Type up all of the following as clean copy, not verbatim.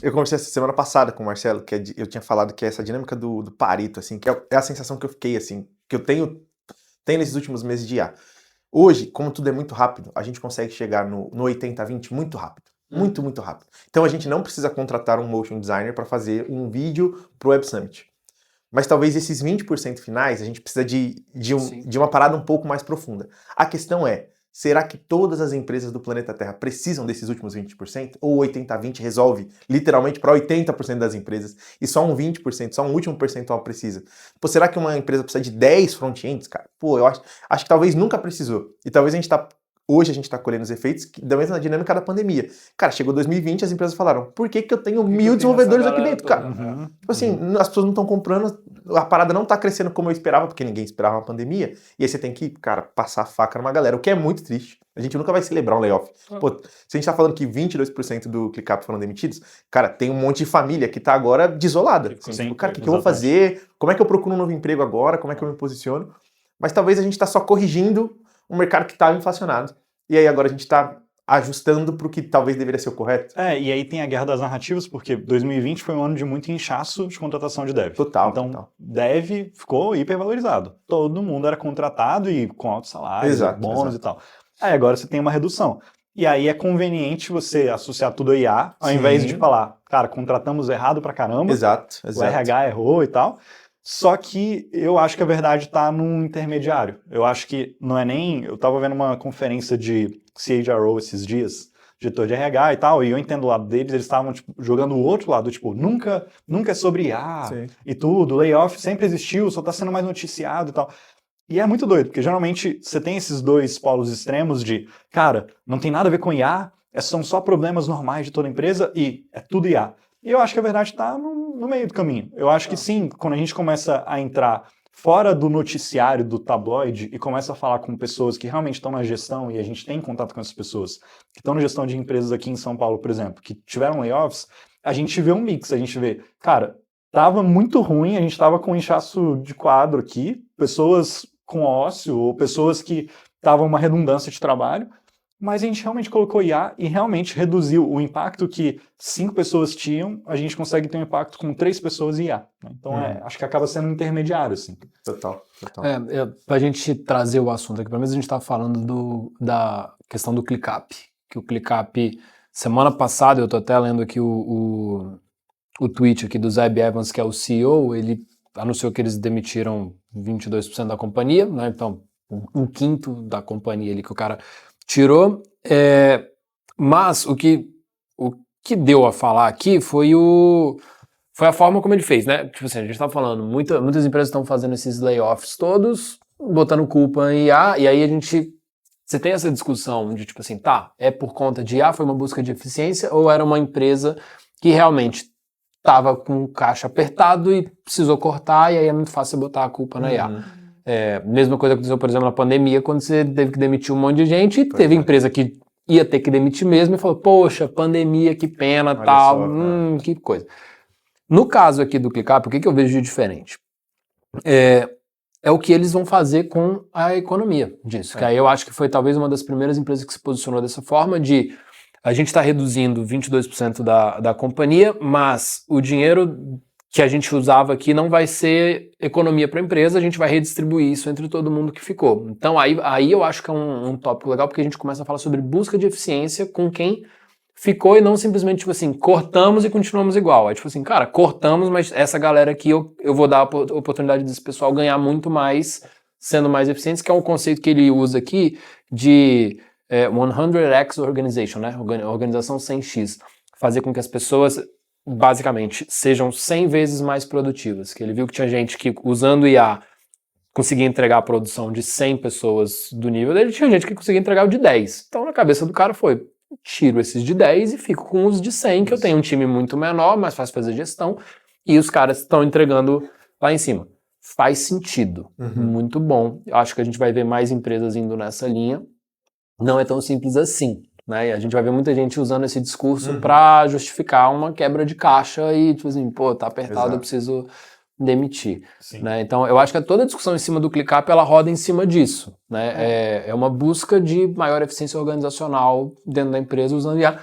Eu conversei essa semana passada com o Marcelo, eu tinha falado que é essa dinâmica do Pareto, assim, que é a sensação que eu fiquei, assim, que eu tenho nesses últimos meses de IA. Hoje, como tudo é muito rápido, a gente consegue chegar no 80-20 muito rápido. Muito, muito rápido. Então a gente não precisa contratar um motion designer para fazer um vídeo pro Web Summit. Mas talvez esses 20% finais a gente precisa de uma parada um pouco mais profunda. A questão é, será que todas as empresas do planeta Terra precisam desses últimos 20%? Ou 80-20 resolve literalmente para 80% das empresas e só um 20%, só um último percentual precisa? Pô, será que uma empresa precisa de 10 front-ends, cara? Pô, eu acho que talvez nunca precisou. E talvez hoje a gente está colhendo os efeitos da mesma dinâmica da pandemia. Cara, chegou 2020 as empresas falaram, por que eu tenho 1000 desenvolvedores aqui dentro, cara? Tipo assim, as pessoas não estão comprando, a parada não tá crescendo como eu esperava, porque ninguém esperava uma pandemia, e aí você tem que, cara, passar a faca numa galera, o que é muito triste. A gente nunca vai celebrar um layoff. Pô, se a gente tá falando que 22% do ClickUp foram demitidos, cara, tem um monte de família que tá agora desolada. Assim, tipo, cara, o que eu vou fazer? Como é que eu procuro um novo emprego agora? Como é que eu me posiciono? Mas talvez a gente tá só corrigindo um mercado que estava inflacionado. E aí agora a gente está ajustando para o que talvez deveria ser o correto. E aí tem a guerra das narrativas, porque 2020 foi um ano de muito inchaço de contratação de dev. Então, dev ficou hipervalorizado. Todo mundo era contratado e com altos salários, bônus e tal. Aí agora você tem uma redução. E aí é conveniente você associar tudo a IA, ao invés de falar, cara, contratamos errado pra caramba, o RH errou e tal. Só que eu acho que a verdade está num intermediário. Eu acho que não é nem... Eu estava vendo uma conferência de CHRO esses dias, diretor de RH e tal, e eu entendo o lado deles, eles estavam tipo, jogando o outro lado, tipo, nunca é sobre IA e tudo, layoff sempre existiu, só está sendo mais noticiado e tal. E é muito doido, porque geralmente você tem esses dois polos extremos de, cara, não tem nada a ver com IA, são só problemas normais de toda empresa e é tudo IA. E eu acho que a verdade está no meio do caminho. Eu acho que sim, quando a gente começa a entrar fora do noticiário, do tabloide, e começa a falar com pessoas que realmente estão na gestão, e a gente tem contato com essas pessoas, que estão na gestão de empresas aqui em São Paulo, por exemplo, que tiveram layoffs, a gente vê um mix, a gente vê, cara, tava muito ruim, a gente tava com um inchaço de quadro aqui, pessoas com ócio, ou pessoas que estavam uma redundância de trabalho, mas a gente realmente colocou IA e realmente reduziu o impacto que 5 pessoas tinham, a gente consegue ter um impacto com 3 pessoas e IA. Então, acho que acaba sendo um intermediário, assim. Total. Pra gente trazer o assunto aqui, pelo menos a gente estava falando da questão do ClickUp, que o ClickUp, semana passada, eu tô até lendo aqui o tweet aqui do Zeb Evans, que é o CEO, ele anunciou que eles demitiram 22% da companhia, né? Então, um quinto da companhia ali que o cara tirou, mas o que deu a falar aqui foi a forma como ele fez, né? Tipo assim, a gente tá falando, muitas empresas estão fazendo esses layoffs todos, botando culpa em IA, e aí você tem essa discussão de tipo assim, tá, é por conta de IA, foi uma busca de eficiência, ou era uma empresa que realmente estava com o caixa apertado e precisou cortar, e aí é muito fácil você botar a culpa na IA. Mesma coisa que aconteceu, por exemplo, na pandemia, quando você teve que demitir um monte de gente, e teve empresa que ia ter que demitir mesmo e falou, poxa, pandemia, que pena, olha tal, só, que coisa. No caso aqui do ClickUp, o que eu vejo de diferente? É o que eles vão fazer com a economia disso, que aí eu acho que foi talvez uma das primeiras empresas que se posicionou dessa forma de a gente está reduzindo 22% da companhia, mas o dinheiro que a gente usava aqui não vai ser economia para a empresa, a gente vai redistribuir isso entre todo mundo que ficou. Então aí eu acho que é um tópico legal, porque a gente começa a falar sobre busca de eficiência com quem ficou e não simplesmente, tipo assim, cortamos e continuamos igual. É tipo assim, cara, cortamos, mas essa galera aqui eu vou dar a oportunidade desse pessoal ganhar muito mais, sendo mais eficientes, que é um conceito que ele usa aqui de 100x organization, né? Organização 100x. Fazer com que as pessoas basicamente sejam 100 vezes mais produtivas, que ele viu que tinha gente que usando IA conseguia entregar a produção de 100 pessoas do nível dele, tinha gente que conseguia entregar o de 10. Então na cabeça do cara foi, tiro esses de 10 e fico com os de 100, que eu tenho um time muito menor, mais fácil fazer gestão, e os caras estão entregando lá em cima. Faz sentido, muito bom. Eu acho que a gente vai ver mais empresas indo nessa linha. Não é tão simples assim. Né? E a gente vai ver muita gente usando esse discurso para justificar uma quebra de caixa e, tipo assim, pô, tá apertado, eu preciso demitir. Né? Então, eu acho que toda a discussão em cima do ClickUp, ela roda em cima disso. Né? É uma busca de maior eficiência organizacional dentro da empresa usando IA,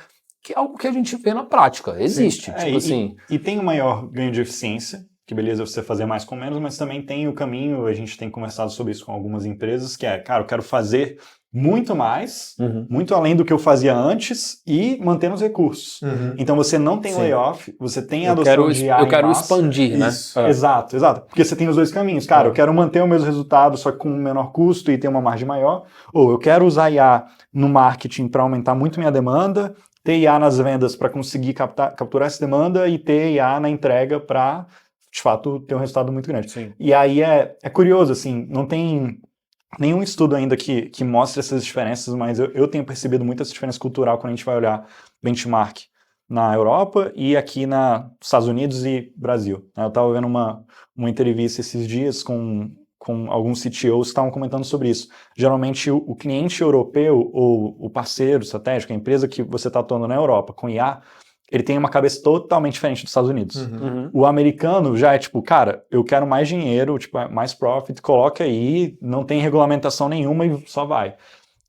que é algo que a gente vê na prática. Existe, assim... E tem um maior ganho de eficiência, que beleza você fazer mais com menos, mas também tem o caminho, a gente tem conversado sobre isso com algumas empresas, que é, cara, eu quero fazer muito mais, muito além do que eu fazia antes e mantendo os recursos. Então você não tem layoff, você tem a adoção de IA. Eu quero expandir, né? Exato. Porque você tem os dois caminhos. Cara, eu quero manter o mesmo resultado, só que com um menor custo e ter uma margem maior. Ou eu quero usar IA no marketing para aumentar muito minha demanda, ter IA nas vendas para conseguir capturar essa demanda e ter IA na entrega para, de fato, ter um resultado muito grande. Sim. E aí é curioso, assim, não tem nenhum estudo ainda que mostre essas diferenças, mas eu tenho percebido muita essa diferença cultural quando a gente vai olhar benchmark na Europa e aqui nos Estados Unidos e Brasil. Eu estava vendo uma entrevista esses dias com alguns CTOs que estavam comentando sobre isso. Geralmente o cliente europeu ou o parceiro estratégico, a empresa que você está atuando na Europa com IA, ele tem uma cabeça totalmente diferente dos Estados Unidos. O americano já é tipo, cara, eu quero mais dinheiro, tipo, mais profit, coloca aí, não tem regulamentação nenhuma e só vai.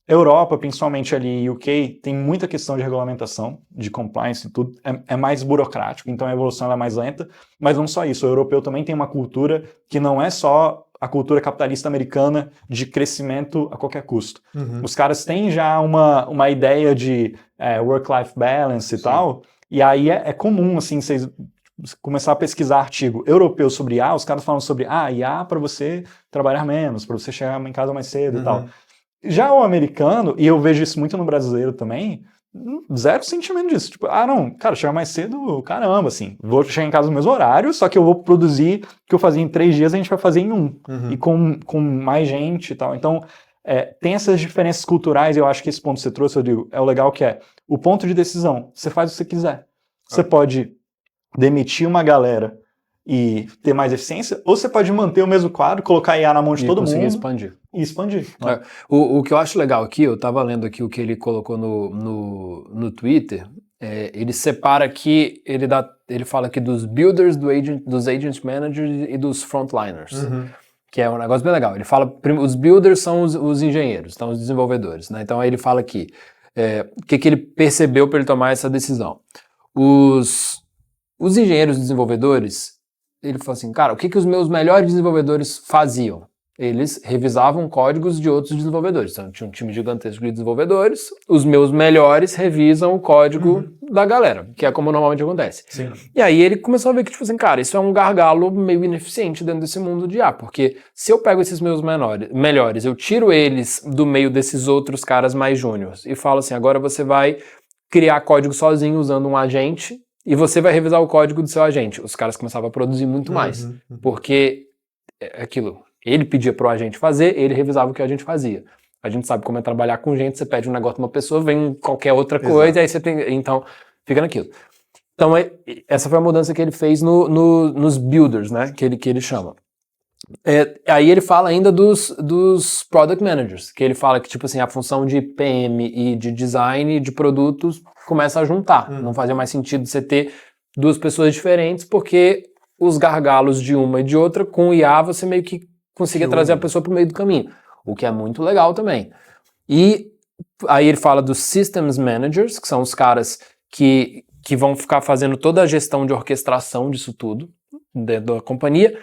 Europa, principalmente ali UK, tem muita questão de regulamentação, de compliance e tudo, é mais burocrático, então a evolução é mais lenta, mas não só isso, o europeu também tem uma cultura que não é só a cultura capitalista americana de crescimento a qualquer custo. Os caras têm já uma ideia de work-life balance e tal, e aí é comum, assim, vocês começar a pesquisar artigo europeu sobre IA, os caras falam sobre IA para você trabalhar menos, para você chegar em casa mais cedo e tal. Já o americano, e eu vejo isso muito no brasileiro também, zero sentimento disso. Tipo, não, cara, chegar mais cedo, caramba, assim, vou chegar em casa no mesmo horário, só que eu vou produzir o que eu fazia em 3 dias, a gente vai fazer em 1. E com mais gente e tal. Então, tem essas diferenças culturais, e eu acho que esse ponto que você trouxe, Rodrigo, é o legal que é o ponto de decisão. Você faz o que você quiser. Você pode demitir uma galera e ter mais eficiência, ou você pode manter o mesmo quadro, colocar IA na mão de todo mundo e expandir. O que eu acho legal aqui, eu estava lendo aqui o que ele colocou no Twitter, ele separa aqui, ele fala aqui dos builders, dos agent managers e dos frontliners. Que é um negócio bem legal. Ele fala, os builders são os engenheiros, são os desenvolvedores, né? Então aí ele fala aqui, o que ele percebeu para ele tomar essa decisão. Os engenheiros desenvolvedores, ele falou assim, cara, o que os meus melhores desenvolvedores faziam? Eles revisavam códigos de outros desenvolvedores. Então tinha um time gigantesco de desenvolvedores, os meus melhores revisam o código da galera, que é como normalmente acontece. Sim. E aí ele começou a ver que, tipo assim, cara, isso é um gargalo meio ineficiente dentro desse mundo de IA, porque se eu pego esses meus melhores, eu tiro eles do meio desses outros caras mais júniores e falo assim, agora você vai criar código sozinho usando um agente e você vai revisar o código do seu agente. Os caras começavam a produzir muito mais, porque aquilo... Ele pedia pro agente fazer, ele revisava o que a gente fazia. A gente sabe como é trabalhar com gente, você pede um negócio de uma pessoa, vem qualquer outra coisa, aí você tem... Então, fica naquilo. Então, essa foi a mudança que ele fez nos builders, né, que ele chama. Aí ele fala ainda dos product managers, que ele fala que, tipo assim, a função de PM e de design de produtos começa a juntar. Não fazia mais sentido você ter 2 pessoas diferentes, porque os gargalos de uma e de outra, com o IA, você meio que conseguia trazer a pessoa para o meio do caminho, o que é muito legal também. E aí ele fala dos systems managers, que são os caras que vão ficar fazendo toda a gestão de orquestração disso tudo, dentro da companhia,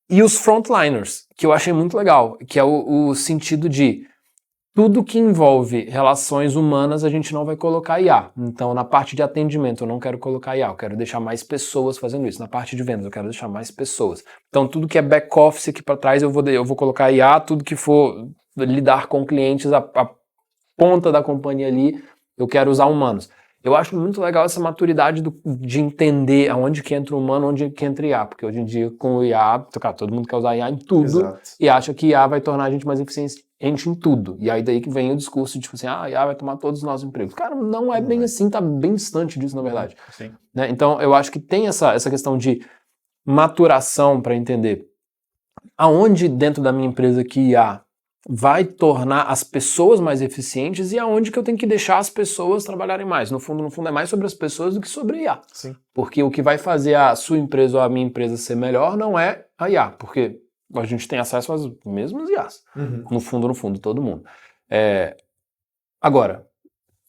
e os frontliners, que eu achei muito legal, que é o sentido de tudo que envolve relações humanas a gente não vai colocar IA. Então, na parte de atendimento eu não quero colocar IA, eu quero deixar mais pessoas fazendo isso. Na parte de vendas eu quero deixar mais pessoas. Então, tudo que é back-office aqui para trás eu vou colocar IA, tudo que for lidar com clientes, a ponta da companhia ali, eu quero usar humanos. Eu acho muito legal essa maturidade de entender aonde que entra o humano, onde que entra IA, porque hoje em dia com o IA, cara, todo mundo quer usar IA em tudo, e acha que IA vai tornar a gente mais eficiente em tudo. E aí daí que vem o discurso de tipo assim, IA vai tomar todos os nossos empregos. Cara, não é bem assim, tá bem distante disso, na verdade. Né? Então eu acho que tem essa questão de maturação para entender aonde dentro da minha empresa que IA vai tornar as pessoas mais eficientes e aonde que eu tenho que deixar as pessoas trabalharem mais. No fundo é mais sobre as pessoas do que sobre IA. Sim. Porque o que vai fazer a sua empresa ou a minha empresa ser melhor não é a IA, porque a gente tem acesso às mesmas IAs. No fundo, todo mundo. Agora,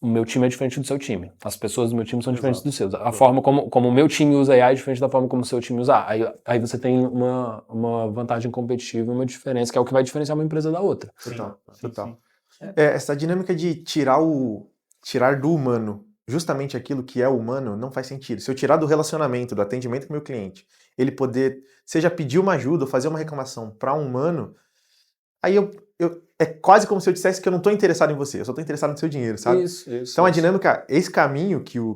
o meu time é diferente do seu time. As pessoas do meu time são diferentes dos seus. A forma como o meu time usa AI é diferente da forma como o seu time usa. Aí você tem uma vantagem competitiva, uma diferença, que é o que vai diferenciar uma empresa da outra. Total. Essa dinâmica de tirar do humano justamente aquilo que é humano não faz sentido. Se eu tirar do relacionamento, do atendimento com o meu cliente, ele poder, seja pedir uma ajuda ou fazer uma reclamação para um humano, aí é quase como se eu dissesse que eu não estou interessado em você, eu só estou interessado no seu dinheiro, sabe? Então a dinâmica, esse caminho que o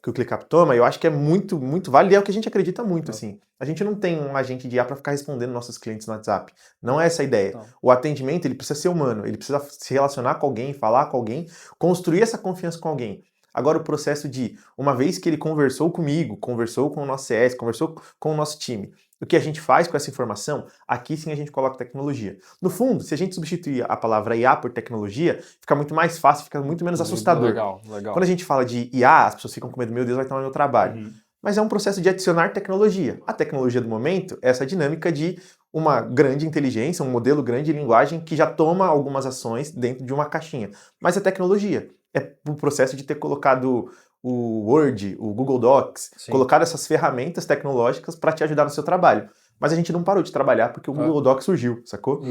ClickUp toma, eu acho que é muito, muito válido e é o que a gente acredita muito, assim. A gente não tem um agente de IA para ficar respondendo nossos clientes no WhatsApp. Não é essa a ideia. O atendimento, ele precisa ser humano, ele precisa se relacionar com alguém, falar com alguém, construir essa confiança com alguém. Agora o processo de, uma vez que ele conversou comigo, conversou com o nosso CS, conversou com o nosso time, o que a gente faz com essa informação, aqui sim a gente coloca tecnologia. No fundo, se a gente substituir a palavra IA por tecnologia, fica muito mais fácil, fica muito menos assustador. Legal. Quando a gente fala de IA, as pessoas ficam com medo, meu Deus, vai tomar meu trabalho. Mas é um processo de adicionar tecnologia. A tecnologia do momento é essa dinâmica de uma grande inteligência, um modelo grande de linguagem que já toma algumas ações dentro de uma caixinha. Mas a tecnologia é o processo de ter colocado o Word, o Google Docs, colocado essas ferramentas tecnológicas para te ajudar no seu trabalho. Mas a gente não parou de trabalhar porque o Google Docs surgiu, sacou?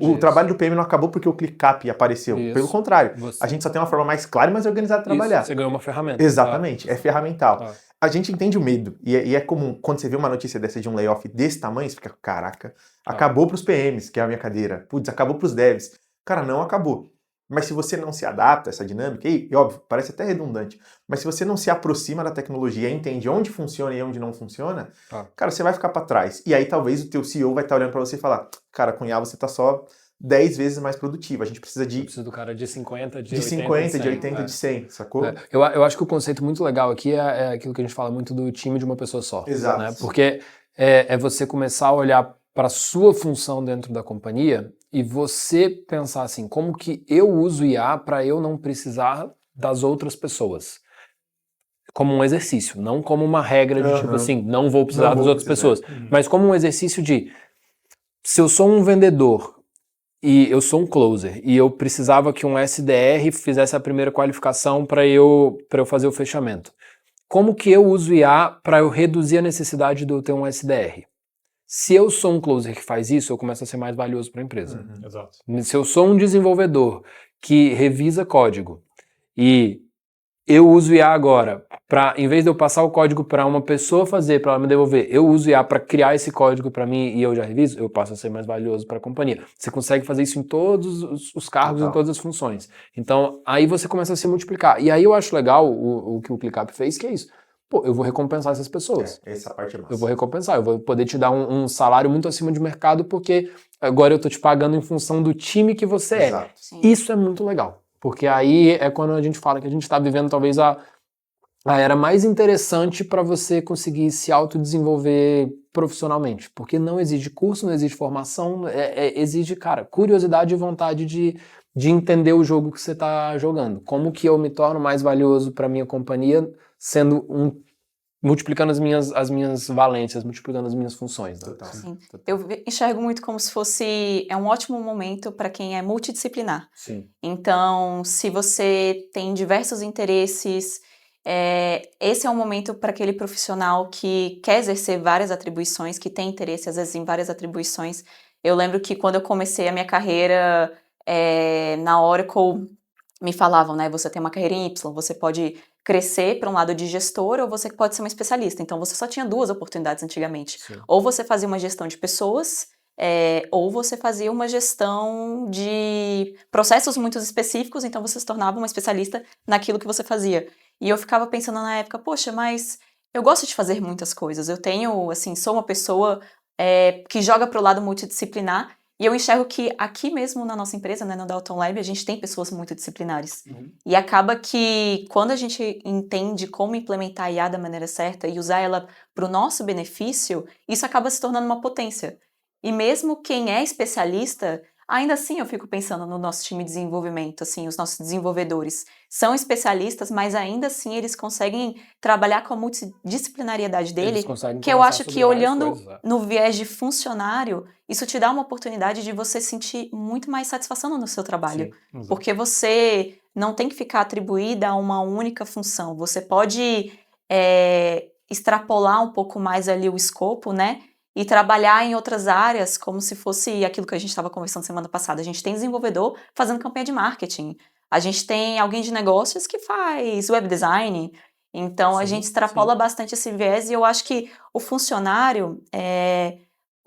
O trabalho do PM não acabou porque o ClickUp apareceu. Pelo contrário, a gente só tem uma forma mais clara e mais organizada de trabalhar. Você ganhou uma ferramenta. Exatamente, é ferramental. A gente entende o medo. E é comum, quando você vê uma notícia dessa de um layoff desse tamanho, você fica, caraca, acabou pros PMs, que é a minha cadeira. Putz, acabou pros devs. Cara, não acabou. Mas se você não se adapta a essa dinâmica, e óbvio, parece até redundante, mas se você não se aproxima da tecnologia e entende onde funciona e onde não funciona, cara, você vai ficar para trás. E aí talvez o teu CEO vai estar olhando para você e falar, cara, com IA você tá só 10 vezes mais produtivo. A gente precisa de... Eu preciso do cara de 50, de 80, de 80, de 100, sacou? Eu acho que o conceito muito legal aqui é aquilo que a gente fala muito do time de uma pessoa só. Exato. Né? Porque é você começar a olhar para a sua função dentro da companhia e você pensar assim, como que eu uso IA para eu não precisar das outras pessoas? Como um exercício, não como uma regra de tipo assim, não vou precisar das outras pessoas, mas como um exercício de, se eu sou um vendedor e eu sou um closer e eu precisava que um SDR fizesse a primeira qualificação para eu fazer o fechamento, como que eu uso IA para eu reduzir a necessidade de eu ter um SDR? Se eu sou um closer que faz isso, eu começo a ser mais valioso para a empresa. Exato. Se eu sou um desenvolvedor que revisa código e eu uso IA agora para, em vez de eu passar o código para uma pessoa fazer, para ela me devolver, eu uso IA para criar esse código para mim e eu já reviso, eu passo a ser mais valioso para a companhia. Você consegue fazer isso em todos os cargos, em todas as funções. Então, aí você começa a se multiplicar. E aí eu acho legal o que o ClickUp fez, que é isso. Pô, eu vou recompensar essas pessoas. Essa parte é massa. Eu vou recompensar, eu vou poder te dar um salário muito acima de mercado porque agora eu tô te pagando em função do time que você é. Isso é muito legal, porque aí é quando a gente fala que a gente está vivendo talvez a era mais interessante para você conseguir se autodesenvolver profissionalmente, porque não exige curso, não exige formação, exige, cara, curiosidade e vontade de entender o jogo que você está jogando. Como que eu me torno mais valioso para minha companhia sendo multiplicando as minhas valências, multiplicando as minhas funções. Né? Sim. Eu enxergo muito como se fosse um ótimo momento para quem é multidisciplinar. Sim. Então, se você tem diversos interesses, esse é um momento para aquele profissional que quer exercer várias atribuições, que tem interesse às vezes em várias atribuições. Eu lembro que quando eu comecei a minha carreira na Oracle, me falavam, né, você tem uma carreira em Y, você pode crescer para um lado de gestor ou você pode ser uma especialista. Então você só tinha duas oportunidades antigamente. Sim. Ou você fazia uma gestão de pessoas, ou você fazia uma gestão de processos muito específicos, então você se tornava uma especialista naquilo que você fazia. E eu ficava pensando na época, poxa, mas eu gosto de fazer muitas coisas. Eu tenho, assim, sou uma pessoa que joga para o lado multidisciplinar. E eu enxergo que aqui mesmo na nossa empresa, né, no Dalton Lab, a gente tem pessoas multidisciplinares. E acaba que quando a gente entende como implementar a IA da maneira certa e usar ela para o nosso benefício, isso acaba se tornando uma potência. E mesmo quem é especialista, ainda assim eu fico pensando no nosso time de desenvolvimento, assim, os nossos desenvolvedores são especialistas, mas ainda assim eles conseguem trabalhar com a multidisciplinariedade dele, que eu acho que olhando no viés de funcionário, isso te dá uma oportunidade de você sentir muito mais satisfação no seu trabalho, porque você não tem que ficar atribuída a uma única função, você pode extrapolar um pouco mais ali o escopo, né? E trabalhar em outras áreas, como se fosse aquilo que a gente estava conversando semana passada. A gente tem desenvolvedor fazendo campanha de marketing. A gente tem alguém de negócios que faz web design. Então, a gente extrapola bastante esse viés e eu acho que o funcionário,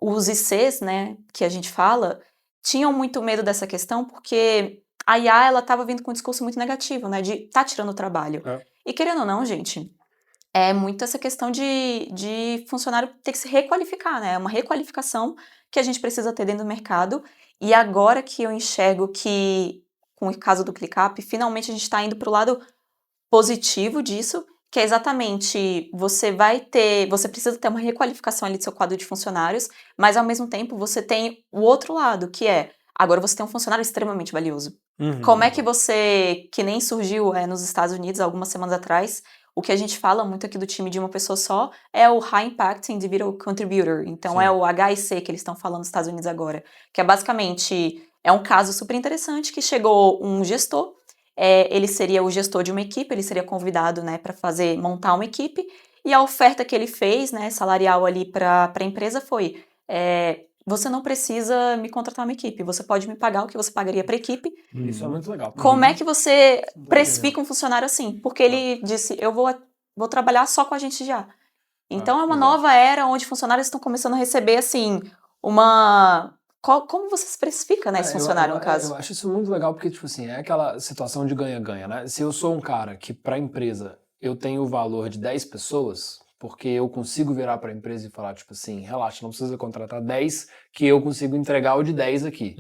os ICs, né, que a gente fala, tinham muito medo dessa questão porque a IA, ela estava vindo com um discurso muito negativo, né, de tá tirando o trabalho. E querendo ou não, gente... É muito essa questão de funcionário ter que se requalificar, né? É uma requalificação que a gente precisa ter dentro do mercado. E agora que eu enxergo que, com o caso do ClickUp, finalmente a gente está indo para o lado positivo disso, que é exatamente, você precisa ter uma requalificação ali do seu quadro de funcionários, mas ao mesmo tempo você tem o outro lado, que é, agora você tem um funcionário extremamente valioso. Como é que você, que nem surgiu nos Estados Unidos algumas semanas atrás, o que a gente fala muito aqui do time de uma pessoa só é o High Impact Individual Contributor. Então, é o HIC que eles estão falando nos Estados Unidos agora. Que é basicamente, um caso super interessante que chegou um gestor, ele seria o gestor de uma equipe, ele seria convidado, né, para montar uma equipe, e a oferta que ele fez, né, salarial ali para a empresa foi, você não precisa me contratar uma equipe, você pode me pagar o que você pagaria para a equipe. Isso é muito legal. Como é que você precifica um funcionário assim? Porque ele disse, eu vou trabalhar só com a gente já. Então é uma nova era onde funcionários estão começando a receber, assim, como você se precifica, né, esse funcionário, no caso? Eu acho isso muito legal porque, tipo assim, é aquela situação de ganha-ganha, né? Se eu sou um cara que, para a empresa, eu tenho o valor de 10 pessoas... porque eu consigo virar para a empresa e falar, tipo assim, relaxa, não precisa contratar 10, que eu consigo entregar o de 10 aqui,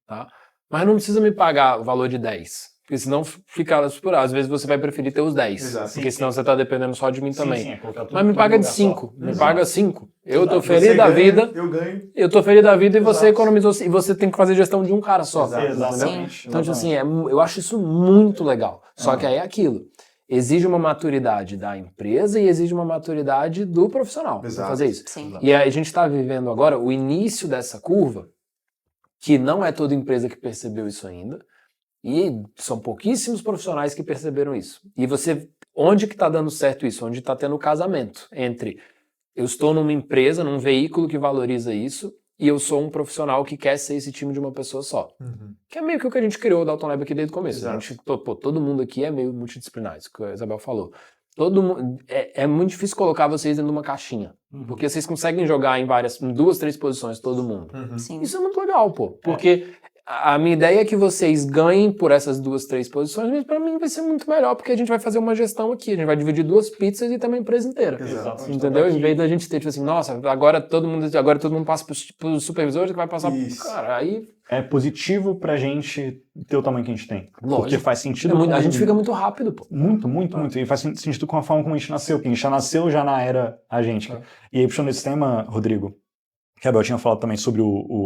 tá? Mas não precisa me pagar o valor de 10, porque senão fica, às vezes você vai preferir ter os 10, porque senão você tá dependendo só de mim também. Mas me paga de 5, me paga 5. Eu tô feliz da vida, eu ganho. Eu tô feliz da vida e você economizou, e você tem que fazer gestão de um cara só. Exatamente. Então, tipo assim, eu acho isso muito legal. Só que aí é aquilo. Exige uma maturidade da empresa e exige uma maturidade do profissional para fazer isso. Sim. E a gente está vivendo agora o início dessa curva, que não é toda empresa que percebeu isso ainda, e são pouquíssimos profissionais que perceberam isso. E onde que está dando certo isso? Onde está tendo o casamento entre eu estou numa empresa, num veículo que valoriza isso, e eu sou um profissional que quer ser esse time de uma pessoa só. Que é meio que o que a gente criou da Dalton Lab aqui desde o começo. A gente, todo mundo aqui é meio multidisciplinar, isso que a Isabel falou. Todo mundo, é muito difícil colocar vocês dentro de uma caixinha. Porque vocês conseguem jogar em 2, 3 posições todo mundo. Sim. Isso é muito legal, pô. Porque a minha ideia é que vocês ganhem por essas 2, 3 posições, mas pra mim vai ser muito melhor, porque a gente vai fazer uma gestão aqui, a gente vai dividir 2 pizzas e também a empresa inteira. Exatamente. Entendeu? Em vez da gente ter, tipo assim, nossa, agora todo mundo passa pros supervisores, que vai passar... Cara, aí... É positivo pra gente ter o tamanho que a gente tem. Lógico. Porque faz sentido... A gente fica muito rápido, pô. Muito. E faz sentido com a forma como a gente nasceu, porque a gente já nasceu já na era agêntica. E aí, puxando esse tema, Rodrigo, que a Abel tinha falado também sobre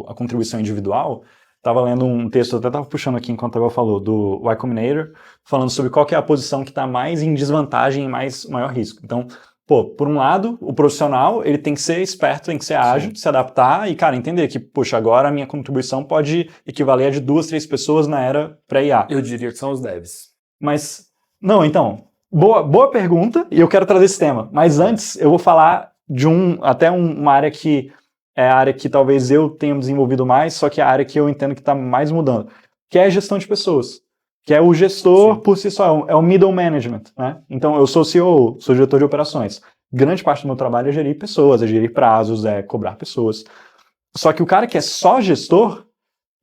a contribuição individual, estava lendo um texto, até estava puxando aqui enquanto a Abel falou, do Y Combinator, falando sobre qual que é a posição que está mais em desvantagem e maior risco. Então, por um lado, o profissional, ele tem que ser esperto, tem que ser ágil, se adaptar e, cara, entender que, agora a minha contribuição pode equivaler a de 2, 3 pessoas na era pré-IA. Eu diria que são os devs. Mas, não, então, boa pergunta, e eu quero trazer esse tema. Mas antes, eu vou falar de uma área que é a área que talvez eu tenha desenvolvido mais, só que é a área que eu entendo que está mais mudando, que é a gestão de pessoas. Que é o gestor por si só, é o middle management, né? Então, eu sou CEO, sou diretor de operações. Grande parte do meu trabalho é gerir pessoas, é gerir prazos, é cobrar pessoas. Só que o cara que é só gestor,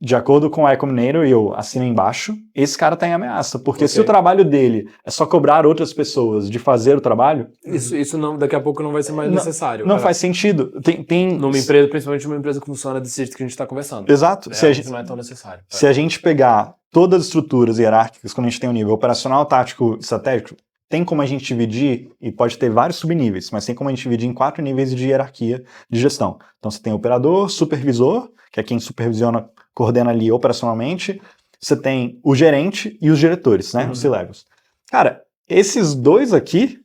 de acordo com o Y Combinator, e eu assino embaixo, esse cara está em ameaça. Porque se o trabalho dele é só cobrar outras pessoas de fazer o trabalho... Isso não, daqui a pouco não vai ser mais necessário. Não faz sentido. Numa empresa, principalmente uma empresa que funciona desse jeito que a gente está conversando. Exato. Não é tão necessário. Se a gente pegar todas as estruturas hierárquicas, quando a gente tem um nível operacional, tático, estratégico, tem como a gente dividir, e pode ter vários subníveis, mas tem como a gente dividir em 4 níveis de hierarquia de gestão. Então você tem o operador, supervisor, que é quem supervisiona coordena ali operacionalmente, você tem o gerente e os diretores, né? Os C-levels. Cara, esses dois aqui,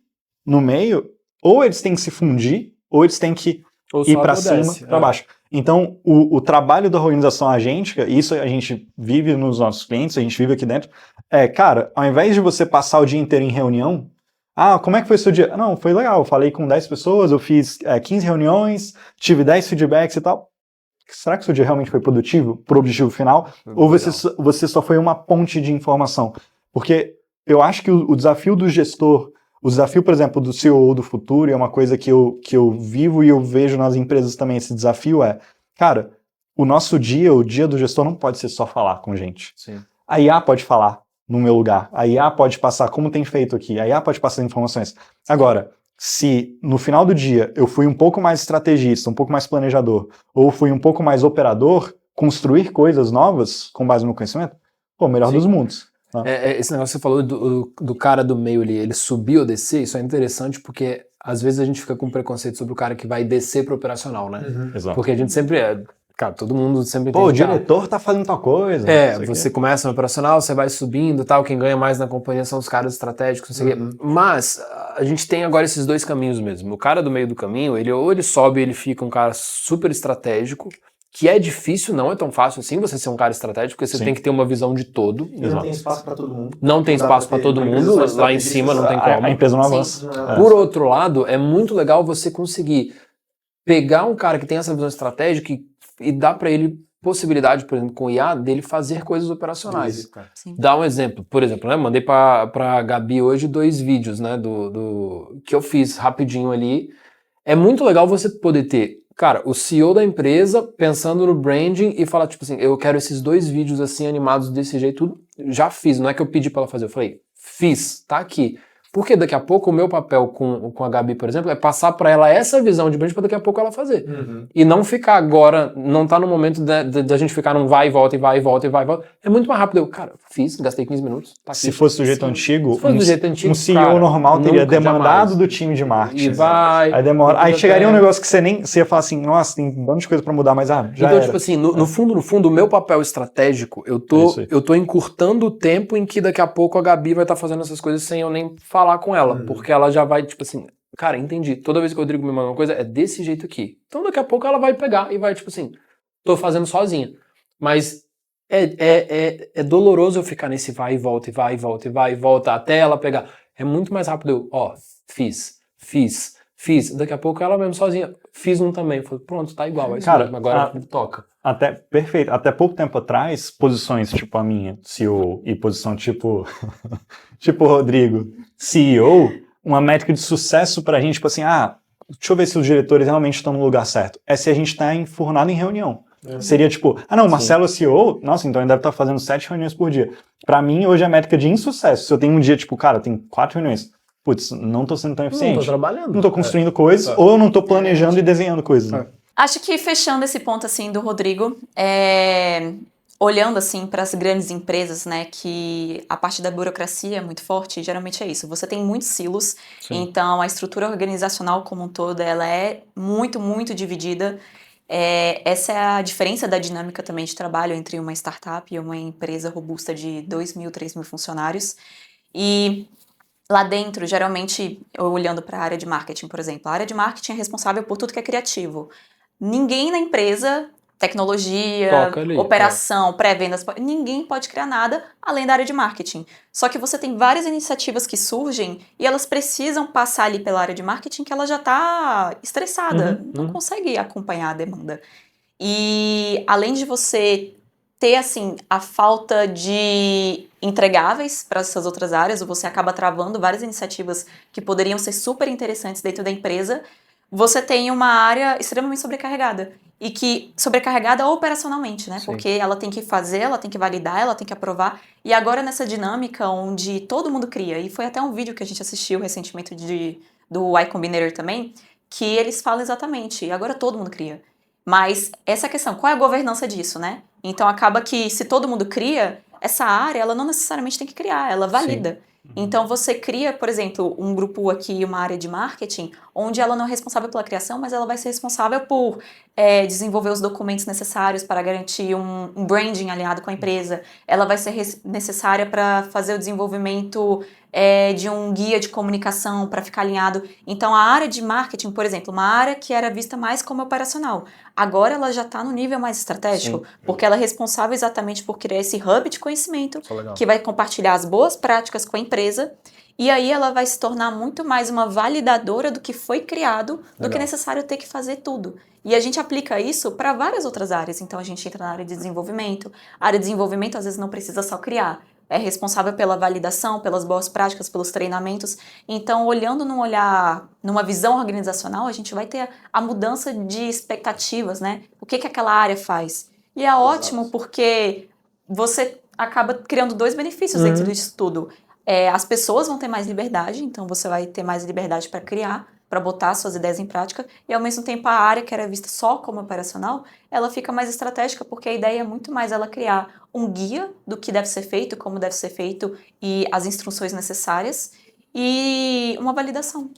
no meio, ou eles têm que se fundir, ou eles têm que ir para cima, para baixo. Então, o trabalho da organização agêntica, isso a gente vive nos nossos clientes, a gente vive aqui dentro, cara, ao invés de você passar o dia inteiro em reunião, como é que foi o seu dia? Não, foi legal, eu falei com 10 pessoas, eu fiz 15 reuniões, tive 10 feedbacks e tal. Será que o seu dia realmente foi produtivo, pro objetivo final? Ou você só foi uma ponte de informação? Porque eu acho que o desafio do gestor, o desafio, por exemplo, do CEO do futuro, é uma coisa que eu vivo e eu vejo nas empresas também, esse desafio cara, o nosso dia, o dia do gestor não pode ser só falar com gente. Sim. A IA pode falar no meu lugar, a IA pode passar, como tem feito aqui, a IA pode passar informações. Agora, se no final do dia eu fui um pouco mais estrategista, um pouco mais planejador, ou fui um pouco mais operador, construir coisas novas com base no conhecimento, melhor dos mundos. Esse negócio que você falou do cara do meio ali, ele subir ou descer, isso é interessante porque às vezes a gente fica com preconceito sobre o cara que vai descer pro operacional, né? Exato. Porque a gente sempre cara, todo mundo sempre entende. O diretor tá fazendo tal coisa. Você começa no operacional, você vai subindo, tal, quem ganha mais na companhia são os caras estratégicos, não sei o quê. Mas a gente tem agora esses dois caminhos mesmo. O cara do meio do caminho, ou ele sobe, ele fica um cara super estratégico, que é difícil, não é tão fácil assim você ser um cara estratégico, porque você tem que ter uma visão de todo. E não tem espaço para todo mundo. Não tem espaço para todo mundo, lá em cima não tem como. A empresa não avança. Por outro lado, é muito legal você conseguir pegar um cara que tem essa visão estratégica e dar para ele possibilidade, por exemplo, com o IA, dele fazer coisas operacionais. Dá um exemplo. Por exemplo, né, mandei pra Gabi hoje 2 vídeos, né, que eu fiz rapidinho ali. É muito legal você poder ter, cara, o CEO da empresa pensando no branding e falar, tipo assim, eu quero esses 2 vídeos assim, animados desse jeito, tudo. Já fiz, não é que eu pedi pra ela fazer, eu falei, fiz, tá aqui. Porque daqui a pouco o meu papel com a Gabi, por exemplo, é passar para ela essa visão de brand para daqui a pouco ela fazer. E não ficar agora, não tá no momento da gente ficar num vai e volta, e vai e volta, e vai e volta. É muito mais rápido. Cara, fiz, gastei 15 minutos. Tá Se fosse do jeito antigo, um CEO cara, normal teria demandado do time de marketing. E vai. Aí demora. Aí chegaria um negócio que você ia falar assim, nossa, tem um monte de coisa para mudar, mas já então, era. Tipo assim, no fundo, o meu papel estratégico, eu tô encurtando o tempo em que daqui a pouco a Gabi vai estar fazendo essas coisas sem eu nem falar com ela. Porque ela já vai, tipo assim, cara, entendi. Toda vez que o Rodrigo me manda uma coisa, é desse jeito aqui. Então daqui a pouco ela vai pegar e vai, tipo assim, tô fazendo sozinha. Mas é doloroso eu ficar nesse vai e volta, e vai e volta, e vai e volta, até ela pegar. É muito mais rápido eu, fiz. Daqui a pouco ela mesmo sozinha, fiz um também. Eu falei, pronto, tá igual. Cara, agora toca. Perfeito. Até pouco tempo atrás, posições tipo a minha, CEO, e posição tipo o Rodrigo, CEO, uma métrica de sucesso pra gente, tipo assim, deixa eu ver se os diretores realmente estão no lugar certo. É se a gente tá enfurnado em reunião. Seria tipo, Marcelo é CEO, nossa, então ele deve estar fazendo 7 reuniões por dia. Pra mim, hoje é a métrica de insucesso. Se eu tenho um dia, tipo, cara, eu tenho 4 reuniões, putz, não tô sendo tão eficiente. Não tô trabalhando. Não tô construindo coisas, ou eu não tô planejando e desenhando coisas. Né? Acho que fechando esse ponto, assim, do Rodrigo, olhando, assim, para as grandes empresas, né, que a parte da burocracia é muito forte, geralmente é isso. Você tem muitos silos, então a estrutura organizacional como um todo, ela é muito, muito dividida. Essa é a diferença da dinâmica também de trabalho entre uma startup e uma empresa robusta de 2.000, 3.000 funcionários. E lá dentro, geralmente, olhando para a área de marketing, por exemplo, a área de marketing é responsável por tudo que é criativo. Ninguém na empresa, tecnologia, operação, pré-vendas, ninguém pode criar nada além da área de marketing. Só que você tem várias iniciativas que surgem e elas precisam passar ali pela área de marketing que ela já está estressada, não consegue acompanhar a demanda. E além de você ter, assim, a falta de entregáveis para essas outras áreas, ou você acaba travando várias iniciativas que poderiam ser super interessantes dentro da empresa, você tem uma área extremamente sobrecarregada. E que sobrecarregada operacionalmente, né? Sim. Porque ela tem que fazer, ela tem que validar, ela tem que aprovar. E agora nessa dinâmica onde todo mundo cria, e foi até um vídeo que a gente assistiu recentemente do Y Combinator também, que eles falam exatamente, agora todo mundo cria. Mas essa questão, qual é a governança disso, né? Então acaba que se todo mundo cria, essa área, ela não necessariamente tem que criar, ela valida. Sim. Então você cria, por exemplo, um grupo aqui, uma área de marketing, onde ela não é responsável pela criação, mas ela vai ser responsável por desenvolver os documentos necessários para garantir um branding alinhado com a empresa. Ela vai ser necessária para fazer o desenvolvimento de um guia de comunicação para ficar alinhado. Então a área de marketing, por exemplo, uma área que era vista mais como operacional, agora ela já está no nível mais estratégico, sim, porque ela é responsável exatamente por criar esse hub de conhecimento que vai compartilhar as boas práticas com a empresa, e aí ela vai se tornar muito mais uma validadora do que foi criado, do que necessário ter que fazer tudo. E a gente aplica isso para várias outras áreas. Então a gente entra na área de desenvolvimento. A área de desenvolvimento às vezes não precisa só criar, é responsável pela validação, pelas boas práticas, pelos treinamentos. Então, olhando numa visão organizacional, a gente vai ter a mudança de expectativas, né? O que aquela área faz. E é ótimo porque você acaba criando dois benefícios dentro disso tudo. As pessoas vão ter mais liberdade, então você vai ter mais liberdade para criar, para botar suas ideias em prática, e ao mesmo tempo a área que era vista só como operacional, ela fica mais estratégica, porque a ideia é muito mais ela criar um guia do que deve ser feito, como deve ser feito, e as instruções necessárias, e uma validação.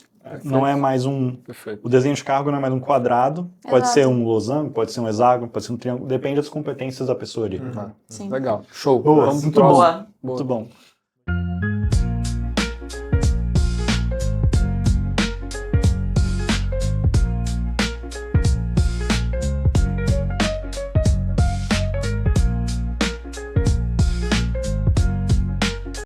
Não é mais o desenho de cargo não é mais um quadrado, pode ser um losango, pode ser um hexágono, pode ser um triângulo, depende das competências da pessoa ali. Sim. Legal, show. Boa, vamos muito pro bom. próximo. Muito bom.